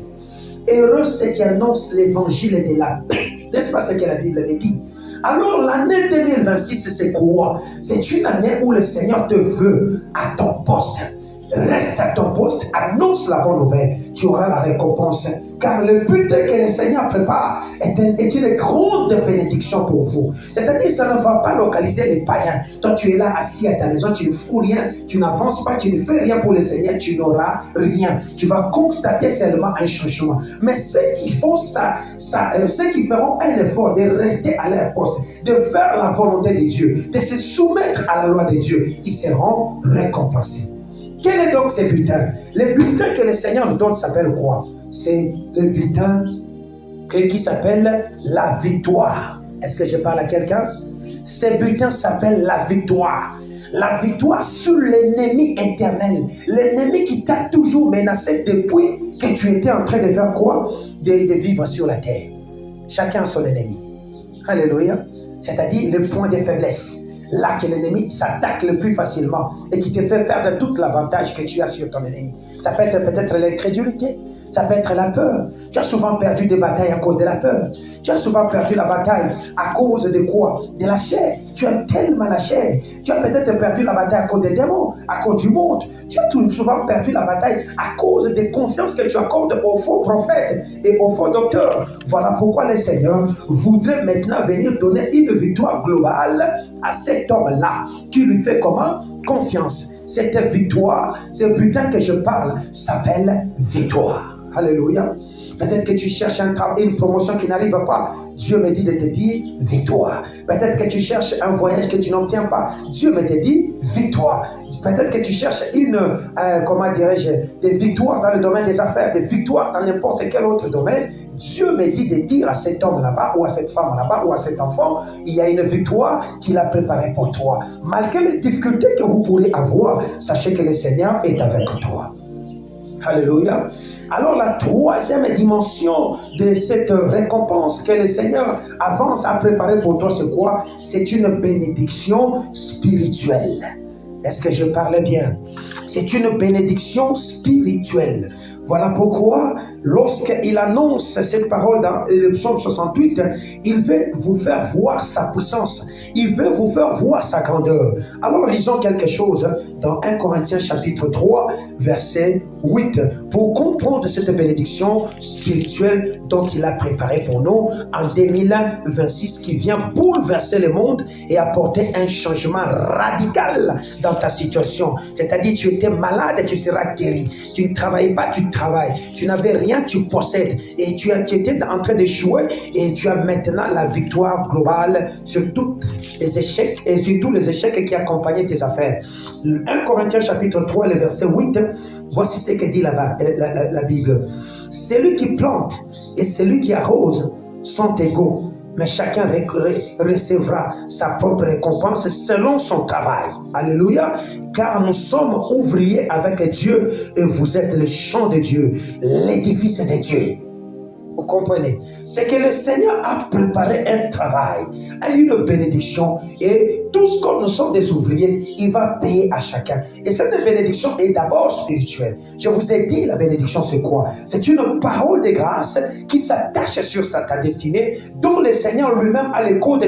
Heureux ceux qui annoncent l'évangile de la paix. N'est-ce pas ce que la Bible me dit? Alors l'année 2026, c'est quoi? C'est une année où le Seigneur te veut à ton poste. Reste à ton poste, annonce la bonne nouvelle, tu auras la récompense. Car le but que le Seigneur prépare est une grande bénédiction pour vous. C'est-à-dire que ça ne va pas localiser les païens. Toi, tu es là assis à ta maison, tu ne fous rien, tu n'avances pas, tu ne fais rien pour le Seigneur, tu n'auras rien. Tu vas constater seulement un changement. Mais ceux qui font ceux qui feront un effort de rester à leur poste, de faire la volonté de Dieu, de se soumettre à la loi de Dieu, ils seront récompensés. Quel est donc ce butin? Le butin que le Seigneur nous donne s'appelle quoi? C'est le butin qui s'appelle la victoire. Est-ce que je parle à quelqu'un? Ces butins s'appellent la victoire. La victoire sur l'ennemi éternel. L'ennemi qui t'a toujours menacé depuis que tu étais en train de faire quoi? De vivre sur la terre. Chacun a son ennemi. Alléluia. C'est-à-dire le point de faiblesse. Là que l'ennemi s'attaque le plus facilement et qui te fait perdre tout l'avantage que tu as sur ton ennemi. Ça peut être peut-être l'incrédulité. Ça peut être la peur. Tu as souvent perdu des batailles à cause de la peur. Tu as souvent perdu la bataille à cause de quoi? De la chair. Tu as tellement la chair. Tu as peut-être perdu la bataille à cause des démons, à cause du monde. Tu as souvent perdu la bataille à cause des confiances que tu accordes aux faux prophètes et aux faux docteurs. Voilà pourquoi le Seigneur voudrait maintenant venir donner une victoire globale à cet homme-là. Tu lui fais comment? Confiance. Cette victoire, ce butin que je parle, s'appelle victoire. Alléluia. Peut-être que tu cherches une promotion qui n'arrive pas. Dieu me dit de te dire victoire. Peut-être que tu cherches un voyage que tu n'obtiens pas. Dieu me dit victoire. Peut-être que tu cherches comment dirais-je, des victoires dans le domaine des affaires, des victoires dans n'importe quel autre domaine. Dieu me dit de dire à cet homme là-bas, ou à cette femme là-bas, ou à cet enfant, il y a une victoire qu'il a préparée pour toi. Malgré les difficultés que vous pourrez avoir, sachez que le Seigneur est avec toi. Alléluia. Alors la troisième dimension de cette récompense que le Seigneur avance à préparer pour toi, c'est quoi? C'est une bénédiction spirituelle. Est-ce que je parle bien? C'est une bénédiction spirituelle. Voilà pourquoi, lorsqu'il annonce cette parole dans le psaume 68, il veut vous faire voir sa puissance. Il veut vous faire voir sa grandeur. Alors, lisons quelque chose dans 1 Corinthiens chapitre 3, verset 8, pour comprendre cette bénédiction spirituelle dont il a préparé pour nous en 2026, qui vient bouleverser le monde et apporter un changement radical dans ta situation. C'est-à-dire, tu étais malade et tu seras guéri. Tu ne travaillais pas, tu travailles. Tu n'avais rien, tu possèdes. Et tu étais en train d'échouer et tu as maintenant la victoire globale sur tous les échecs et sur tous les échecs qui accompagnaient tes affaires. 1 Corinthiens chapitre 3, le verset 8, voici ce que dit là-bas la Bible. Celui qui plante et celui qui arrose sont égaux, mais chacun recevra sa propre récompense selon son travail. Alléluia. Car nous sommes ouvriers avec Dieu et vous êtes le champ de Dieu, l'édifice de Dieu. Vous comprenez? C'est que le Seigneur a préparé un travail, une bénédiction, et tout ce que nous sommes des ouvriers, il va payer à chacun. Et cette bénédiction est d'abord spirituelle. Je vous ai dit, la bénédiction c'est quoi? C'est une parole de grâce qui s'attache sur ta destinée, dont le Seigneur lui-même a les codes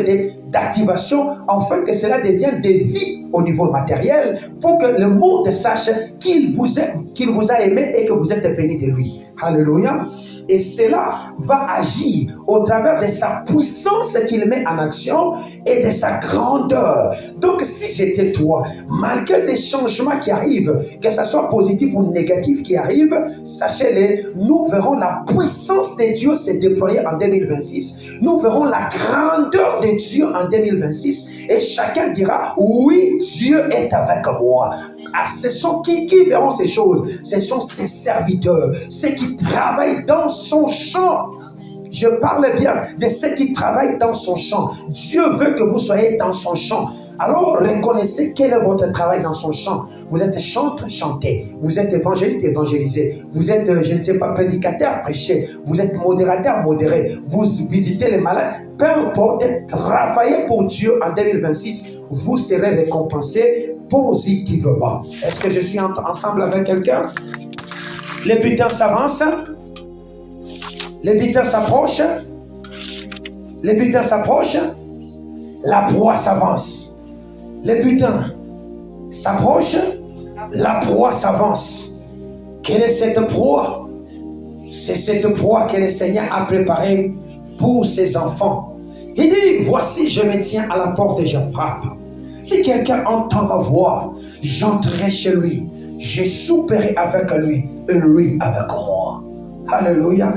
d'activation, afin que cela devienne des vies au niveau matériel, pour que le monde sache qu'il vous a aimé et que vous êtes béni de lui. Alléluia. Et cela va agir au travers de sa puissance qu'il met en action et de sa grandeur. Donc, si j'étais toi, malgré des changements qui arrivent, que ce soit positif ou négatif qui arrivent, sachez-le, nous verrons la puissance de Dieu se déployer en 2026. Nous verrons la grandeur de Dieu en 2026. Et chacun dira, oui, Dieu est avec moi. Ah, ce sont qui verront ces choses? Ce sont ses serviteurs, ceux qui travaillent dans son champ. Je parle bien de ceux qui travaillent dans son champ. Dieu veut que vous soyez dans son champ. Alors, reconnaissez quel est votre travail dans son champ. Vous êtes chanteur, chantez. Vous êtes évangéliste, évangélisé. Vous êtes, je ne sais pas, prédicateur, prêchez. Vous êtes modérateur, modéré. Vous visitez les malades. Peu importe, travaillez pour Dieu en 2026. Vous serez récompensé positivement. Est-ce que je suis ensemble avec quelqu'un? Les butins s'avancent. Les butins s'approchent. Les butins s'approchent. La proie s'avance. Les butins s'approchent. La proie s'avance. Quelle est cette proie? C'est cette proie que le Seigneur a préparée pour ses enfants. Il dit, voici, je me tiens à la porte et je frappe. Si quelqu'un entend ma voix, j'entrerai chez lui. Je souperai avec lui et lui avec moi. Alléluia.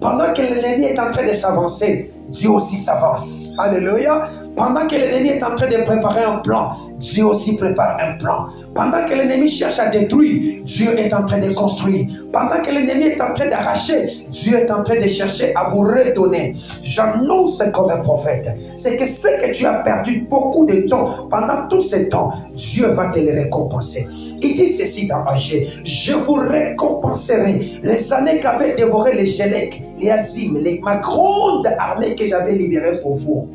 Pendant que l'ennemi est en train de s'avancer, Dieu aussi s'avance. Alléluia. Pendant que l'ennemi est en train de préparer un plan, Dieu aussi prépare un plan. Pendant que l'ennemi cherche à détruire, Dieu est en train de construire. Pendant que l'ennemi est en train d'arracher, Dieu est en train de chercher à vous redonner. J'annonce comme un prophète, c'est que ce que tu as perdu beaucoup de temps, pendant tout ce temps, Dieu va te le récompenser. Il dit ceci dans Agé, je vous récompenserai les années qu'avaient dévoré les Gélèques, les Azim, ma grande armée que j'avais libérée pour vous.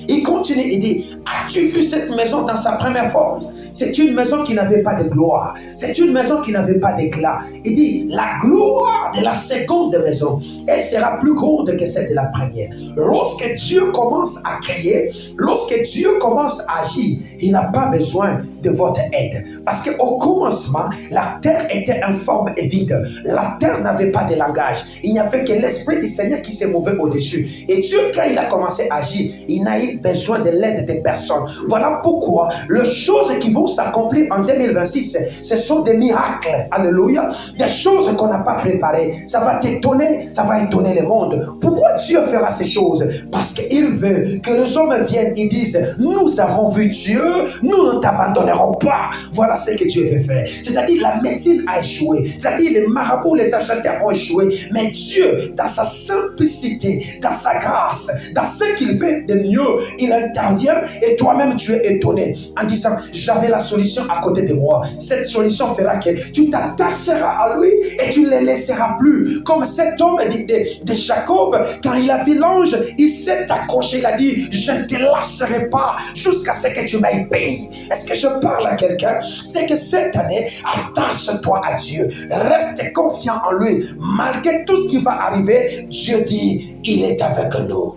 Il continue, il dit, as-tu vu cette maison dans sa première forme? C'est une maison qui n'avait pas de gloire. C'est une maison qui n'avait pas d'éclat. Il dit, la gloire de la seconde maison, elle sera plus grande que celle de la première. Lorsque Dieu commence à créer, lorsque Dieu commence à agir, il n'a pas besoin de votre aide. Parce qu'au commencement, la terre était informe et vide. La terre n'avait pas de langage. Il n'y avait que l'Esprit du Seigneur qui s'est mouvait au-dessus. Et Dieu, quand il a commencé à agir, il n'a eu besoin de l'aide de personne. Voilà pourquoi les choses qui vont s'accomplir en 2026, ce sont des miracles. Alléluia. Des choses qu'on n'a pas préparées. Ça va t'étonner, ça va étonner le monde. Pourquoi Dieu fera ces choses? Parce qu'il veut que les hommes viennent et disent, nous avons vu Dieu, nous ne t'abandonnerons pas. Voilà ce que Dieu veut faire. C'est-à-dire la médecine a échoué. C'est-à-dire les marabouts, les acheteurs ont échoué. Mais Dieu, dans sa simplicité, dans sa grâce, dans ce qu'il fait de mieux, il intervient et toi-même tu es étonné en disant, j'avais la solution à côté de moi. Cette solution fera que tu t'attacheras à lui et tu ne le laisseras plus. Comme cet homme de Jacob, quand il a vu l'ange, il s'est accroché, il a dit, je ne te lâcherai pas jusqu'à ce que tu m'aies béni. Est-ce que je parle à quelqu'un? C'est que cette année, attache-toi à Dieu. Reste confiant en lui. Malgré tout ce qui va arriver, Dieu dit, il est avec nous.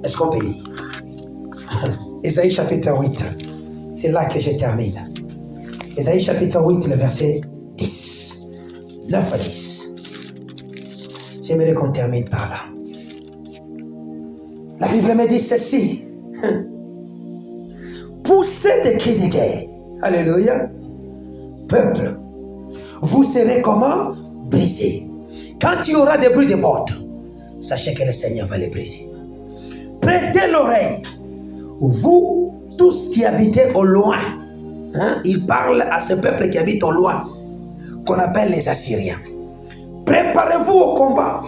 Est-ce qu'on peut lire? Ésaïe chapitre 8. C'est là que je termine. Ésaïe chapitre 8, le verset 10. 9 à 10. J'aimerais qu'on termine par là. La Bible me dit ceci. Poussez des cris de guerre. Alléluia. Peuple, vous serez comment? Brisés. Quand il y aura des bruits de bottes, sachez que le Seigneur va les briser. Prêtez l'oreille, vous tous qui habitez au loin. Il parle à ce peuple qui habite au loin, qu'on appelle les Assyriens. Préparez-vous au combat.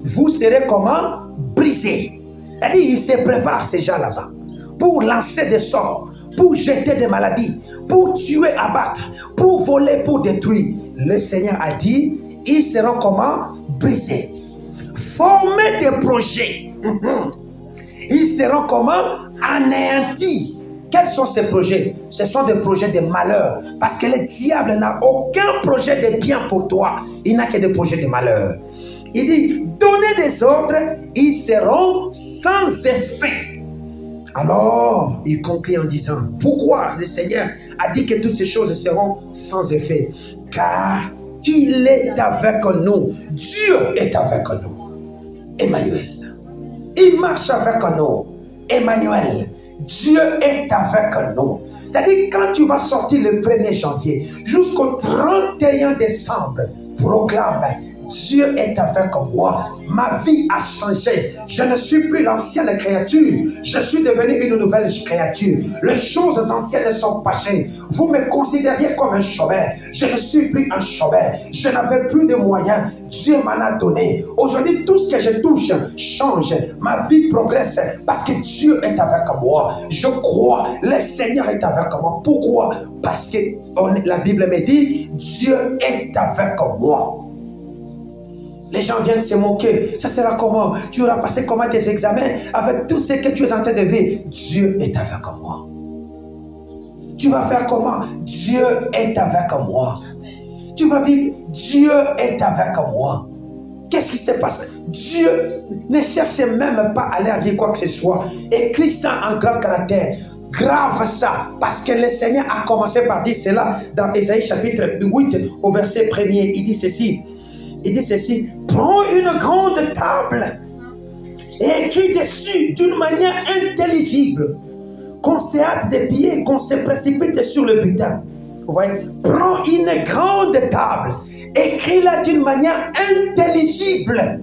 Vous serez comment? Brisés. C'est-à-dire, ils se préparent, ces gens là-bas, pour lancer des sorts, pour jeter des maladies, pour tuer, abattre, pour voler, pour détruire. Le Seigneur a dit, ils seront comment? Brisés. Formez des projets. Ils seront comment? Anéantis. Quels sont ces projets? Ce sont des projets de malheur. Parce que le diable n'a aucun projet de bien pour toi. Il n'a que des projets de malheur. Il dit, donnez des ordres, ils seront sans effet. Alors, il conclut en disant, pourquoi le Seigneur a dit que toutes ces choses seront sans effet? Car il est avec nous. Dieu est avec nous. Emmanuel. Il marche avec nous. Emmanuel. Dieu est avec nous. C'est-à-dire, quand tu vas sortir le 1er janvier jusqu'au 31 décembre, proclame, Dieu est avec moi. Ma vie a changé. Je ne suis plus l'ancienne créature. Je suis devenu une nouvelle créature. Les choses anciennes sont passées. Vous me considériez comme un chômeur. Je ne suis plus un chômeur. Je n'avais plus de moyens. Dieu m'en a donné. Aujourd'hui, tout ce que je touche change. Ma vie progresse parce que Dieu est avec moi. Je crois. Le Seigneur est avec moi. Pourquoi? Parce que la Bible me dit, Dieu est avec moi. Les gens viennent se moquer. Ça sera comment? Tu auras passé comment tes examens avec tout ce que tu es en train de vivre? Dieu est avec moi. Tu vas faire comment? Dieu est avec moi. Tu vas vivre? Dieu est avec moi. Qu'est-ce qui se passe? Dieu ne cherche même pas à leur dire quoi que ce soit. Écris ça en grand caractère. Grave ça, parce que le Seigneur a commencé par dire cela dans Ésaïe chapitre 8 au verset 1er. Il dit ceci. Il dit ceci, prends une grande table et écris dessus d'une manière intelligible, qu'on se hâte des pieds, qu'on se précipite sur le butin. Vous voyez, prends une grande table, écris-la d'une manière intelligible.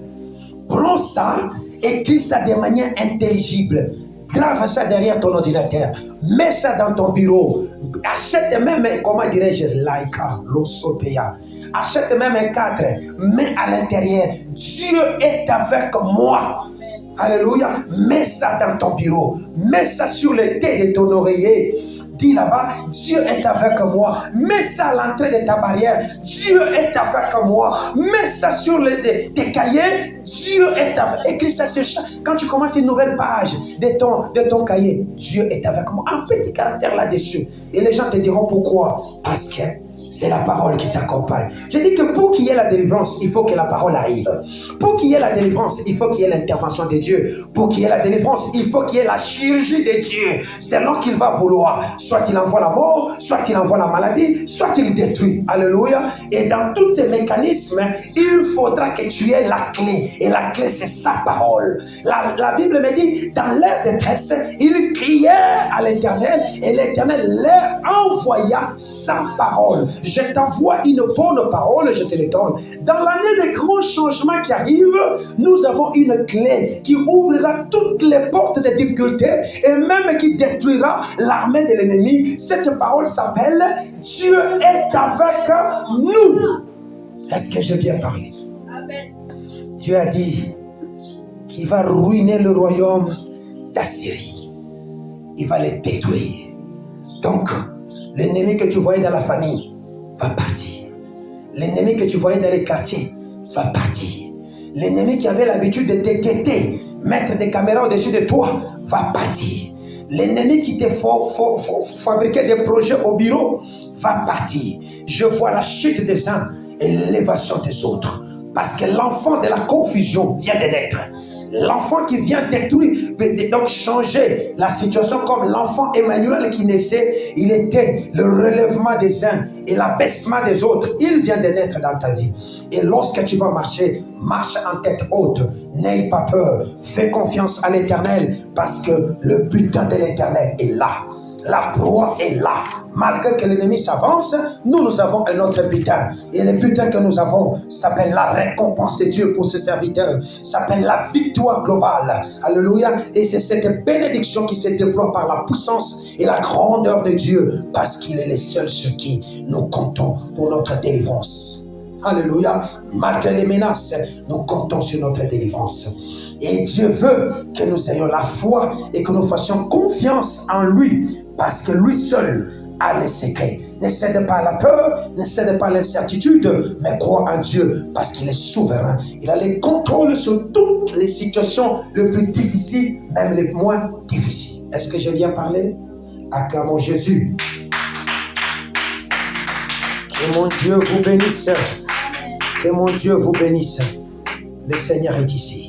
Prends ça Écris ça de manière intelligible. Grave ça derrière ton ordinateur. Mets ça dans ton bureau. Achète même, comment dirais-je, Laika, Losopea. Achète même un cadre. Mets à l'intérieur. Dieu est avec moi. Alléluia. Mets ça dans ton bureau. Mets ça sur le thé de ton oreiller. Dis là-bas, Dieu est avec moi. Mets ça à l'entrée de ta barrière. Dieu est avec moi. Mets ça sur tes cahiers. Dieu est avec. Écris ça sur quand tu commences une nouvelle page de ton cahier. Dieu est avec moi. Un petit caractère là-dessus. Et les gens te diront pourquoi. Parce que c'est la parole qui t'accompagne. Je dis que pour qu'il y ait la délivrance, il faut que la parole arrive. Pour qu'il y ait la délivrance, il faut qu'il y ait l'intervention de Dieu. Pour qu'il y ait la délivrance, il faut qu'il y ait la chirurgie de Dieu. C'est là qu'il va vouloir. Soit il envoie la mort, soit il envoie la maladie, soit il détruit. Alléluia. Et dans tous ces mécanismes, il faudra que tu aies la clé. Et la clé, c'est sa parole. La Bible me dit, dans leur détresse, ils criaient à l'Éternel et l'Éternel leur envoya sa parole. Je t'envoie une bonne parole, je te le donne. Dans l'année des grands changements qui arrivent, nous avons une clé qui ouvrira toutes les portes des difficultés et même qui détruira l'armée de l'ennemi. Cette parole s'appelle « Dieu est avec nous ». Est-ce que j'ai bien parlé? Amen. Dieu a dit qu'il va ruiner le royaume d'Assyrie. Il va les détruire. Donc, l'ennemi que tu voyais dans la famille va partir. L'ennemi que tu voyais dans les quartiers va partir. L'ennemi qui avait l'habitude de te guetter, mettre des caméras au-dessus de toi, va partir. L'ennemi qui te fabriquait des projets au bureau va partir. Je vois la chute des uns et l'élévation des autres. Parce que l'enfant de la confusion vient de naître. L'enfant qui vient détruire, donc changer la situation comme l'enfant Emmanuel qui naissait, il était le relèvement des uns et l'abaissement des autres. Il vient de naître dans ta vie. Et lorsque tu vas marcher, marche en tête haute. N'aie pas peur. Fais confiance à l'Éternel parce que le butin de l'Éternel est là. La proie est là. Malgré que l'ennemi s'avance, nous avons un autre butin. Et le butin que nous avons s'appelle la récompense de Dieu pour ses serviteurs. S'appelle la victoire globale. Alléluia. Et c'est cette bénédiction qui se déploie par la puissance et la grandeur de Dieu. Parce qu'il est le seul sur qui nous comptons pour notre délivrance. Alléluia. Malgré les menaces, nous comptons sur notre délivrance. Et Dieu veut que nous ayons la foi et que nous fassions confiance en lui. Parce que lui seul a les secrets. Ne cède pas à la peur, ne cède pas à l'incertitude, mais crois en Dieu parce qu'il est souverain. Il a le contrôle sur toutes les situations les plus difficiles, même les moins difficiles. Est-ce que j'ai bien parlé? Acclamons Jésus. Que mon Dieu vous bénisse. Que mon Dieu vous bénisse. Le Seigneur est ici.